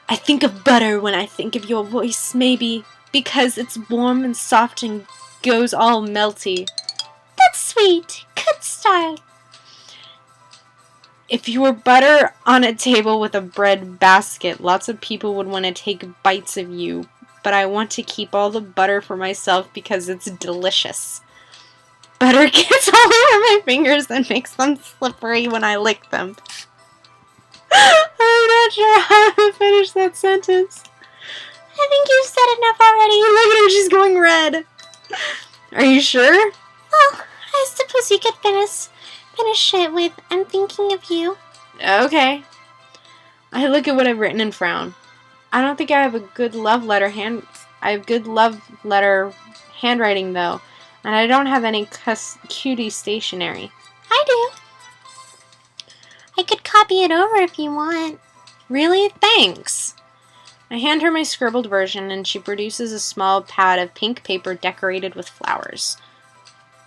I think of butter when I think of your voice, maybe because it's warm and soft and goes all melty. That's sweet. Good style. If you were butter on a table with a bread basket, lots of people would want to take bites of you, but I want to keep all the butter for myself because it's delicious. Butter gets all over my fingers and makes them slippery when I lick them. I'm not sure how to finish that sentence. I think you've said enough already. Look at her, she's going red. Are you sure? Well, I suppose you could finish it with "I'm thinking of you." Okay. I look at what I've written and frown. I don't think I have a good love letter handwriting though, and I don't have any cutie stationery. I do. I could copy it over if you want. Really? Thanks. I hand her my scribbled version and she produces a small pad of pink paper decorated with flowers.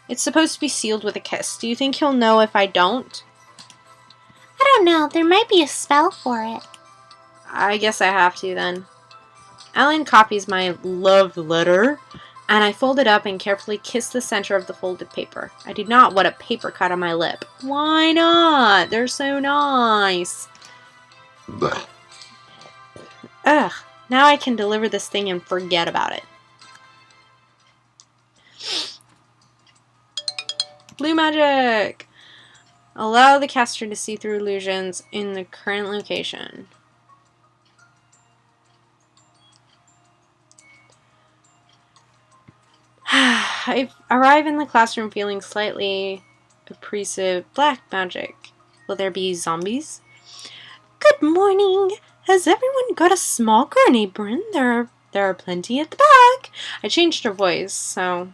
It's supposed to be sealed with a kiss. Do you think he'll know if I don't? I don't know. There might be a spell for it. I guess I have to then. Ellen copies my love letter, and I fold it up and carefully kiss the center of the folded paper. I do not want a paper cut on my lip. Why not? They're so nice. Ugh, now I can deliver this thing and forget about it. Blue magic! Allow the caster to see through illusions in the current location. I arrive in the classroom feeling slightly oppressive. Black magic. Will there be zombies? Good morning! Has everyone got a smock or an apron? There are plenty at the back. I changed her voice, so...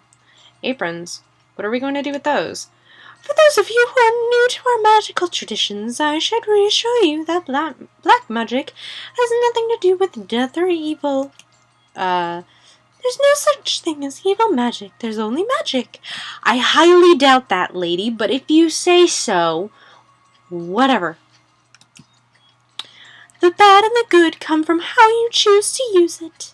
Aprons. What are we going to do with those? For those of you who are new to our magical traditions, I should reassure you that black magic has nothing to do with death or evil. There's no such thing as evil magic. There's only magic. I highly doubt that, lady, but if you say so, whatever. The bad and the good come from how you choose to use it.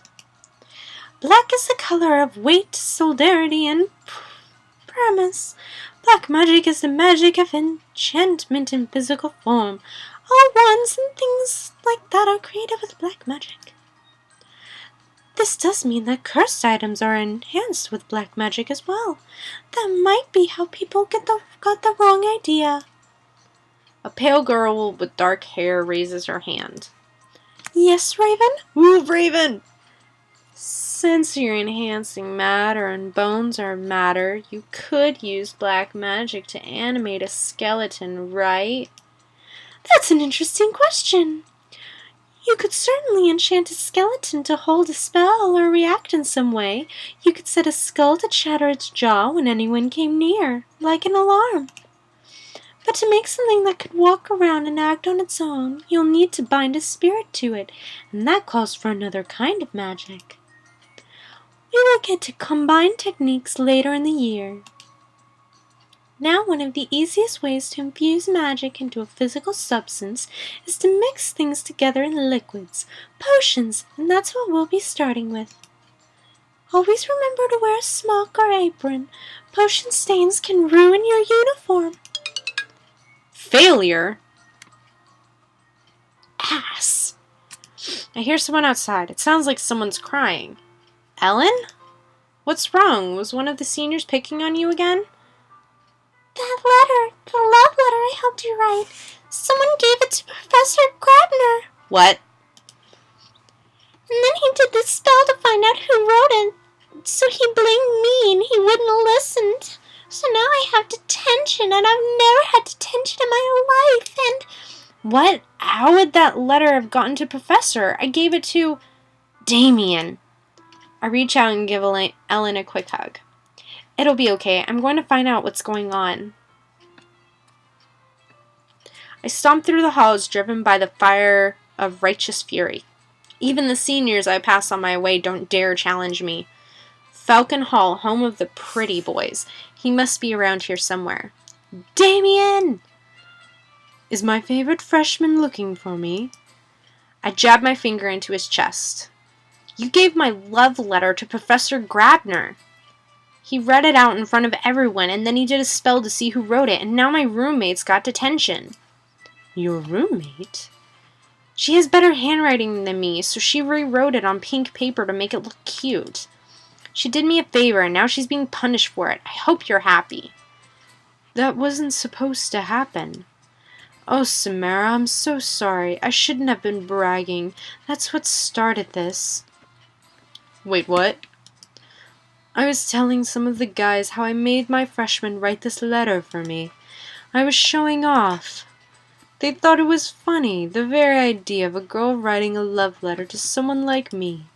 Black is the color of weight, solidarity, and promise. Black magic is the magic of enchantment in physical form. All wands and things like that are created with black magic. This does mean that cursed items are enhanced with black magic as well. That might be how people got the wrong idea. A pale girl with dark hair raises her hand. Yes, Raven? Ooh, Raven! Since you're enhancing matter and bones are matter, you could use black magic to animate a skeleton, right? That's an interesting question. You could certainly enchant a skeleton to hold a spell or react in some way. You could set a skull to chatter its jaw when anyone came near, like an alarm. But to make something that could walk around and act on its own, you'll need to bind a spirit to it, and that calls for another kind of magic. We will get to combine techniques later in the year. Now, one of the easiest ways to infuse magic into a physical substance is to mix things together in liquids, potions, and that's what we'll be starting with. Always remember to wear a smock or apron. Potion stains can ruin your uniform. Failure? Ass. I hear someone outside. It sounds like someone's crying. Ellen? What's wrong? Was one of the seniors picking on you again? That letter, the love letter I helped you write, someone gave it to Professor Grabner. What? And then he did the spell to find out who wrote it. So he blamed me and he wouldn't listen. So now I have detention and I've never had detention in my life and... What? How would that letter have gotten to Professor? I gave it to... Damien. I reach out and give Ellen a quick hug. It'll be okay. I'm going to find out what's going on. I stomp through the halls driven by the fire of righteous fury. Even the seniors I pass on my way don't dare challenge me. Falcon Hall, home of the pretty boys. He must be around here somewhere. Damien! Is my favorite freshman looking for me? I jabbed my finger into his chest. You gave my love letter to Professor Grabner. He read it out in front of everyone, and then he did a spell to see who wrote it, and now my roommate's got detention. Your roommate? She has better handwriting than me, so she rewrote it on pink paper to make it look cute. She did me a favor, and now she's being punished for it. I hope you're happy. That wasn't supposed to happen. Oh, Samara, I'm so sorry. I shouldn't have been bragging. That's what started this. Wait, what? I was telling some of the guys how I made my freshmen write this letter for me. I was showing off. They thought it was funny, the very idea of a girl writing a love letter to someone like me.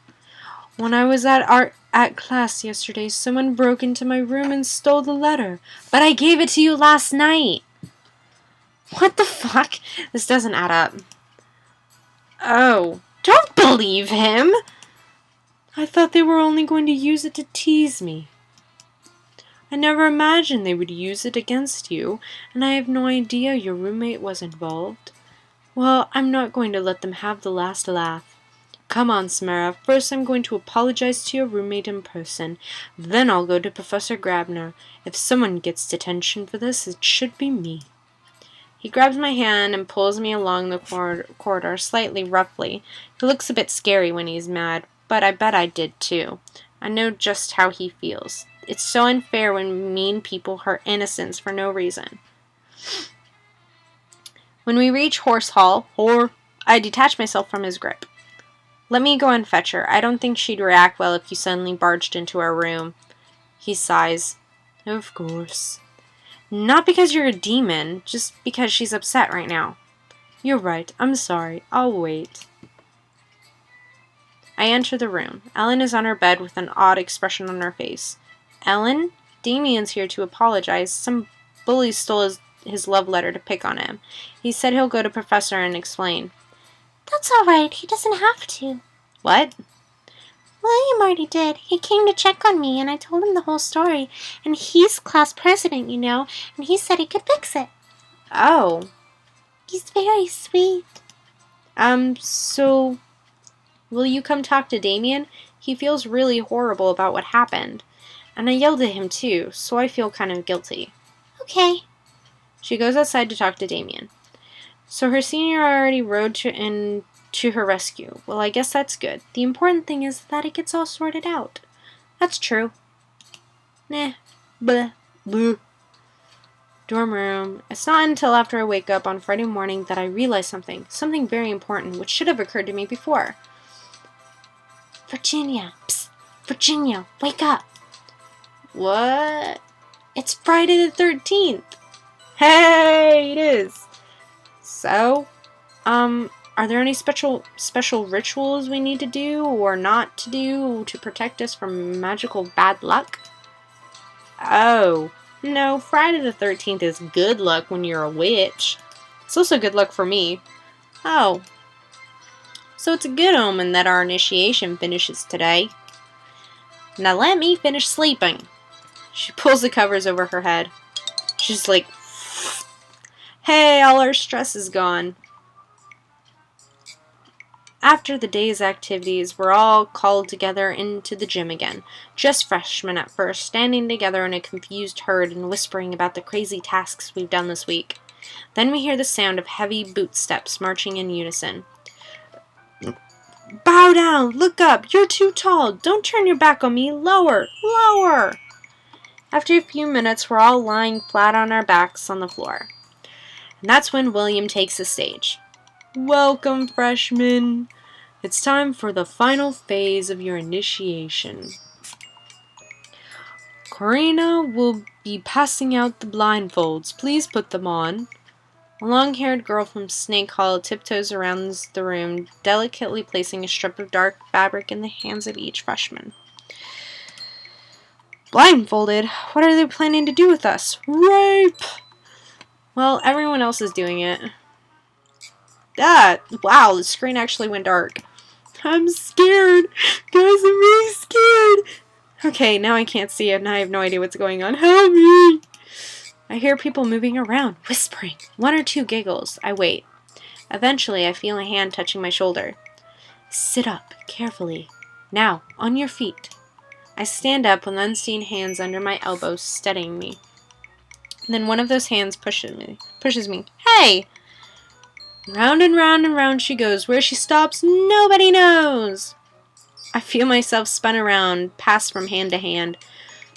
When I was at class yesterday, someone broke into my room and stole the letter. But I gave it to you last night. What the fuck? This doesn't add up. Oh, don't believe him! I thought they were only going to use it to tease me. I never imagined they would use it against you, and I have no idea your roommate was involved. Well, I'm not going to let them have the last laugh. Come on, Samara. First I'm going to apologize to your roommate in person. Then I'll go to Professor Grabner. If someone gets detention for this, it should be me. He grabs my hand and pulls me along the corridor slightly roughly. He looks a bit scary when he's mad, but I bet I did too. I know just how he feels. It's so unfair when mean people hurt innocents for no reason. When we reach Horse Hall, I detach myself from his grip. Let me go and fetch her. I don't think she'd react well if you suddenly barged into our room. He sighs. Of course. Not because you're a demon, just because she's upset right now. You're right. I'm sorry. I'll wait. I enter the room. Ellen is on her bed with an odd expression on her face. Ellen? Damien's here to apologize. Some bully stole his love letter to pick on him. He said he'll go to Professor and explain. That's all right. He doesn't have to. What? William already did. He came to check on me, and I told him the whole story. And he's class president, you know, and he said he could fix it. Oh. He's very sweet. So... Will you come talk to Damien? He feels really horrible about what happened. And I yelled at him too, so I feel kind of guilty. Okay. She goes outside to talk to Damien. So her senior already rode to her rescue. Well, I guess that's good. The important thing is that it gets all sorted out. That's true. Nah. Bleh. Bleh. Dorm room. It's not until after I wake up on Friday morning that I realize something. Something very important, which should have occurred to me before. Virginia. Psst. Virginia, wake up. What? It's Friday the 13th. Hey, it is. So, are there any special rituals we need to do or not to do to protect us from magical bad luck? Oh, no, Friday the 13th is good luck when you're a witch. It's also good luck for me. Oh. So it's a good omen that our initiation finishes today. Now let me finish sleeping. She pulls the covers over her head. She's like, hey, all our stress is gone. After the day's activities, we're all called together into the gym again. Just freshmen at first, standing together in a confused herd and whispering about the crazy tasks we've done this week. Then we hear the sound of heavy boot steps marching in unison. Bow down! Look up! You're too tall! Don't turn your back on me! Lower! Lower! After a few minutes, we're all lying flat on our backs on the floor. And that's when William takes the stage. Welcome, freshmen! It's time for the final phase of your initiation. Karina will be passing out the blindfolds. Please put them on. A long-haired girl from Snake Hall tiptoes around the room, delicately placing a strip of dark fabric in the hands of each freshman. Blindfolded? What are they planning to do with us? Rape! Well, everyone else is doing it. Wow, the screen actually went dark. I'm scared. Guys, I'm really scared. Okay, now I can't see it and I have no idea what's going on. Help me! I hear people moving around, whispering. One or two giggles. I wait. Eventually, I feel a hand touching my shoulder. Sit up, carefully. Now, on your feet. I stand up with unseen hands under my elbows, steadying me. Then one of those hands pushes me. Hey! Round and round and round she goes. Where she stops, nobody knows. I feel myself spun around, passed from hand to hand.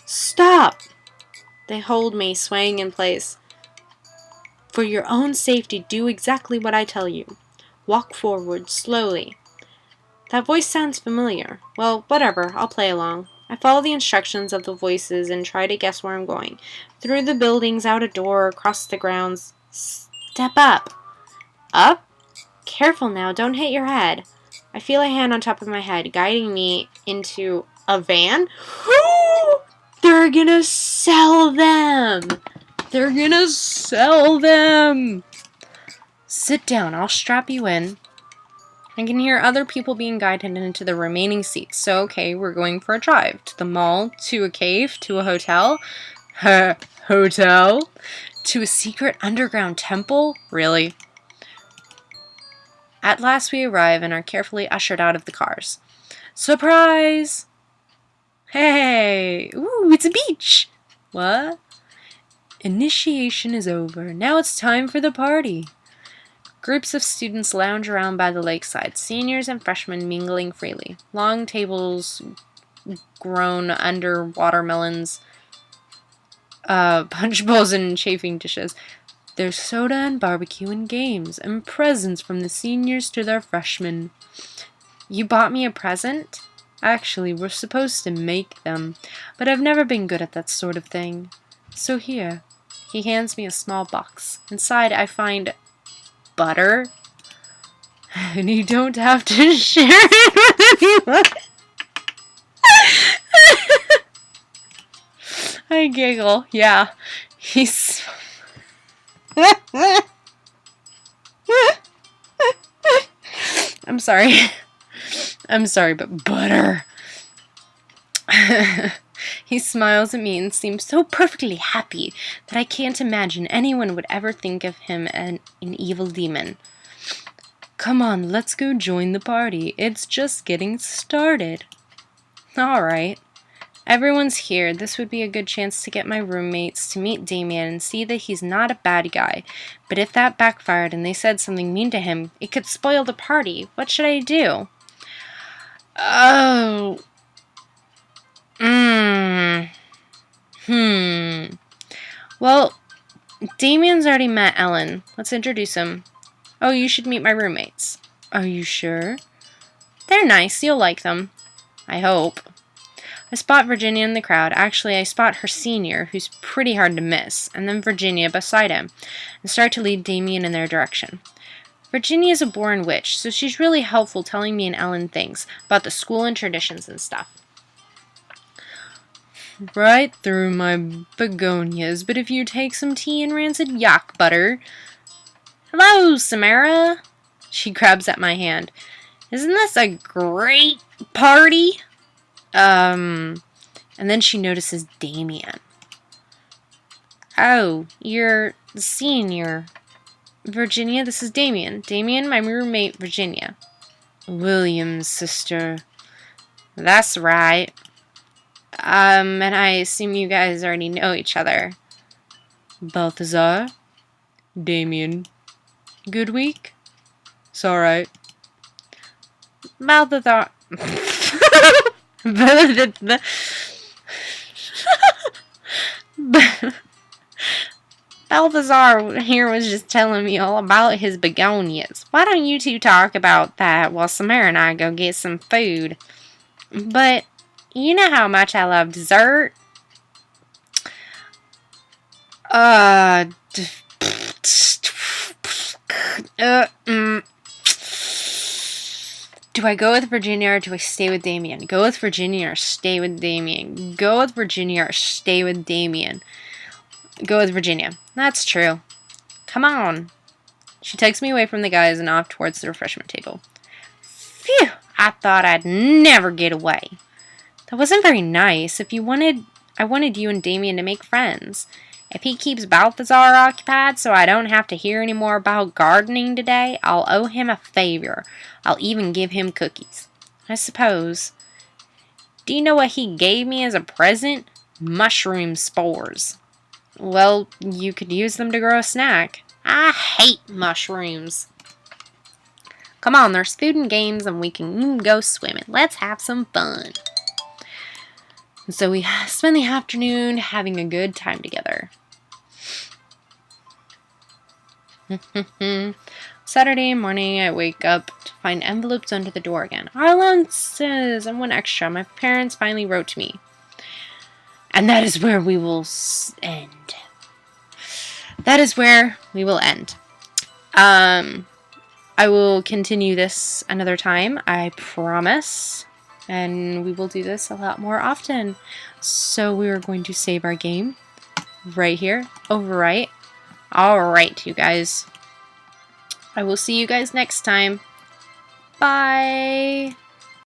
Stop! They hold me, swaying in place. For your own safety, do exactly what I tell you. Walk forward, slowly. That voice sounds familiar. Well, whatever, I'll play along. I follow the instructions of the voices and try to guess where I'm going. Through the buildings, out a door, across the grounds. Step up. Up? Careful now, don't hit your head. I feel a hand on top of my head, guiding me into a van. They're gonna sell them! They're gonna sell them! Sit down, I'll strap you in. I can hear other people being guided into the remaining seats. So, okay, we're going for a drive. To the mall, to a cave, to a hotel. Hotel? To a secret underground temple? Really? At last we arrive and are carefully ushered out of the cars. Surprise! Hey! Ooh, it's a beach! What? Initiation is over. Now it's time for the party. Groups of students lounge around by the lakeside, seniors and freshmen mingling freely. Long tables grown under watermelons, punch bowls and chafing dishes. There's soda and barbecue and games, and presents from the seniors to their freshmen. You bought me a present? Actually, we're supposed to make them, but I've never been good at that sort of thing. So here. He hands me a small box. Inside I find butter, and you don't have to share it with anyone. I giggle. Yeah, he's... I'm sorry, but butter. He smiles at me and seems so perfectly happy that I can't imagine anyone would ever think of him as an evil demon. Come on, let's go join the party. It's just getting started. Alright. Everyone's here. This would be a good chance to get my roommates to meet Damien and see that he's not a bad guy. But if that backfired and they said something mean to him, it could spoil the party. What should I do? Oh... Well, Damien's already met Ellen. Let's introduce him. Oh, you should meet my roommates. Are you sure? They're nice. You'll like them. I hope. I spot Virginia in the crowd. Actually, I spot her senior, who's pretty hard to miss, and then Virginia beside him, and start to lead Damien in their direction. Virginia is a born witch, so she's really helpful telling me and Ellen things about the school and traditions and stuff. Right through my begonias, but if you take some tea and rancid yak butter... Hello, Samara! She grabs at my hand. Isn't this a great party? And then she notices Damien. Oh, you're the senior. Virginia, this is Damien. Damien, my roommate, Virginia. William's sister. That's right. And I assume you guys already know each other. Balthazar? Damien. Good week? It's alright. Balthazar... Balthazar here was just telling me all about his begonias. Why don't you two talk about that while Samara and I go get some food? But... you know how much I love dessert. Do I go with Virginia or do I stay with Damien? Go with Virginia or stay with Damien? Go with Virginia or stay with Damien? Go with Virginia. That's true. Come on. She takes me away from the guys and off towards the refreshment table. Phew! I thought I'd never get away. That wasn't very nice. I wanted you and Damien to make friends. If he keeps Balthazar occupied so I don't have to hear any more about gardening today, I'll owe him a favor. I'll even give him cookies. I suppose. Do you know what he gave me as a present? Mushroom spores. Well, you could use them to grow a snack. I hate mushrooms. Come on, there's food and games and we can go swimming. Let's have some fun. And so we spend the afternoon having a good time together. Saturday morning, I wake up to find envelopes under the door again. Our allowances and one extra. My parents finally wrote to me. And that is where we will end. That is where we will end. I will continue this another time, I promise. And we will do this a lot more often. So we are going to save our game right here. Overwrite. Alright, you guys. I will see you guys next time. Bye.